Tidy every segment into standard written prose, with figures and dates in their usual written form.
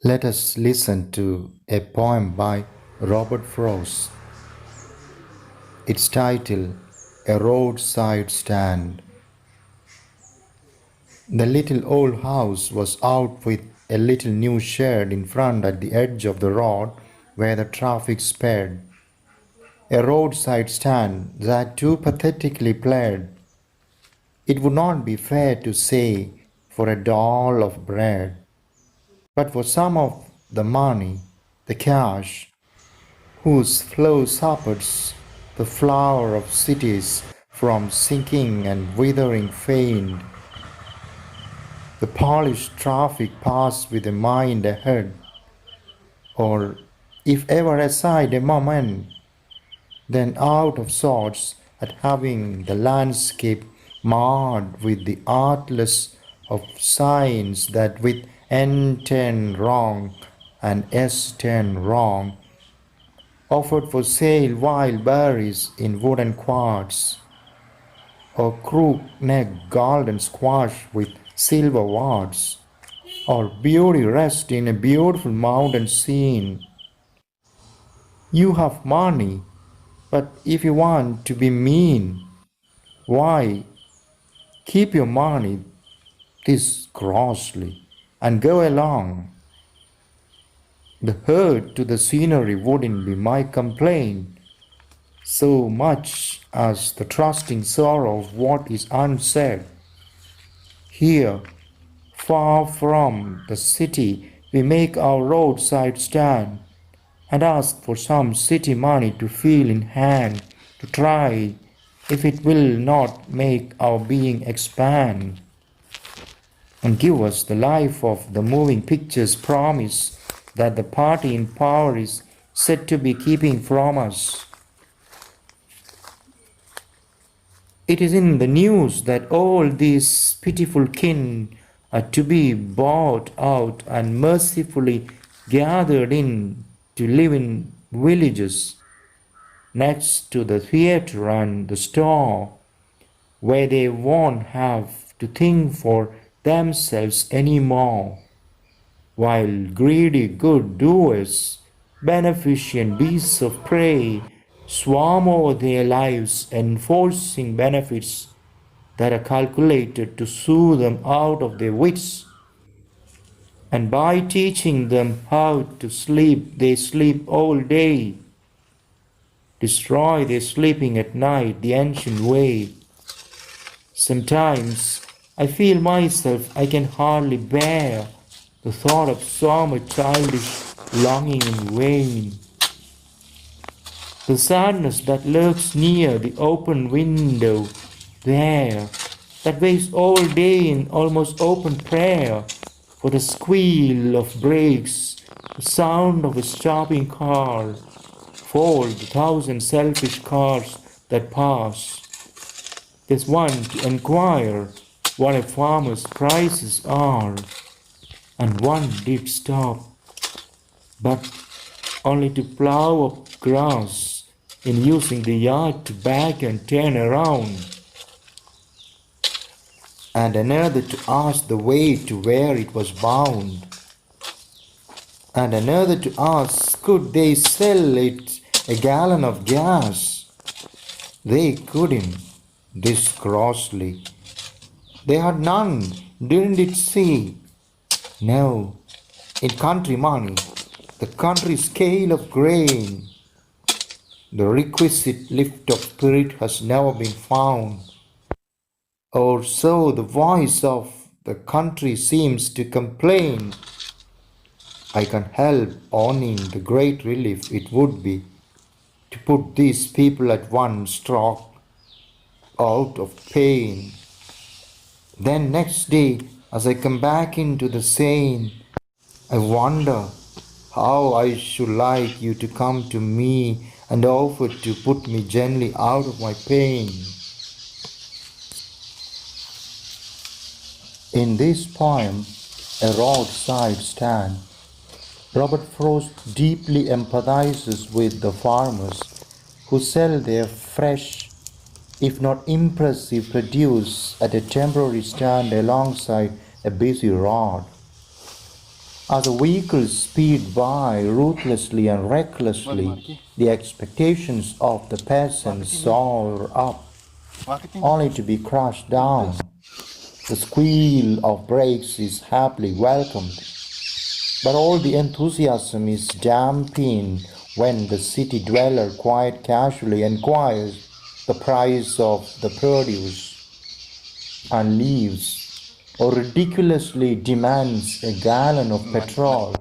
Let us listen to a poem by Robert Frost. Its title, A Roadside Stand. The little old house was out with a little new shed in front at the edge of the road where the traffic sped. A roadside stand that too pathetically played. It would not be fair to say for a doll of bread, but for some of the money, the cash, whose flow supports the flower of cities from sinking and withering faint. The polished traffic passed with a mind ahead, or if ever aside a moment, then out of sorts at having the landscape marred with the artless of signs that with N10 wrong and S10 wrong offered for sale wild berries in wooden quarts, or crook-necked golden squash with silver warts, or beauty rest in a beautiful mountain scene. You have money, but if you want to be mean, why, keep your money this grossly and go along. The hurt to the scenery wouldn't be my complaint, so much as the trusting sorrow of what is unsaid. Here, far from the city, we make our roadside stand and ask for some city money to feel in hand, to try if it will not make our being expand and give us the life of the moving pictures promise that the party in power is said to be keeping from us. It is in the news that all these pitiful kin are to be bought out and mercifully gathered in to live in villages next to the theatre and the store, where they won't have to think for themselves any more, while greedy good doers, beneficent beasts of prey, swarm over their lives, enforcing benefits that are calculated to soothe them out of their wits. And by teaching them how to sleep, they sleep all day, destroy their sleeping at night the ancient way. Sometimes I feel myself I can hardly bear the thought of so much childish longing in vain. The sadness that lurks near the open window there, that waits all day in almost open prayer for the squeal of brakes, the sound of a stopping car, for the thousand selfish cars that pass. There's one to enquire what a farmer's prices are, and one did stop, but only to plough up grass in using the yard to back and turn around, and another to ask the way to where it was bound, and another to ask could they sell it a gallon of gas. They couldn't, this grossly. They had none, didn't it see? No, in country money, the country scale of grain, the requisite lift of spirit has never been found. Or so the voice of the country seems to complain. I can't help owning the great relief it would be to put these people at one stroke out of pain. Then next day, as I come back into the scene, I wonder how I should like you to come to me and offer to put me gently out of my pain. In this poem, A Roadside Stand, Robert Frost deeply empathizes with the farmers who sell their fresh, if not impressive, produce at a temporary stand alongside a busy road. As the vehicles speed by ruthlessly and Wag recklessly, Marky. the expectations of the peasants Bakit hindi? soar up, Bakit hindi? only to be crushed Dito. down. The squeal of brakes is happily welcomed, but all the enthusiasm is dampened when the city dweller quite casually inquires the price of the produce and leaves, or ridiculously demands a gallon of petrol,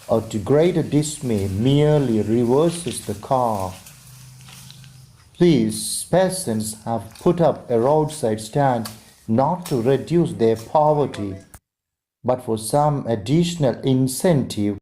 or to greater dismay merely reverses the car. These peasants have put up a roadside stand not to reduce their poverty, but for some additional incentive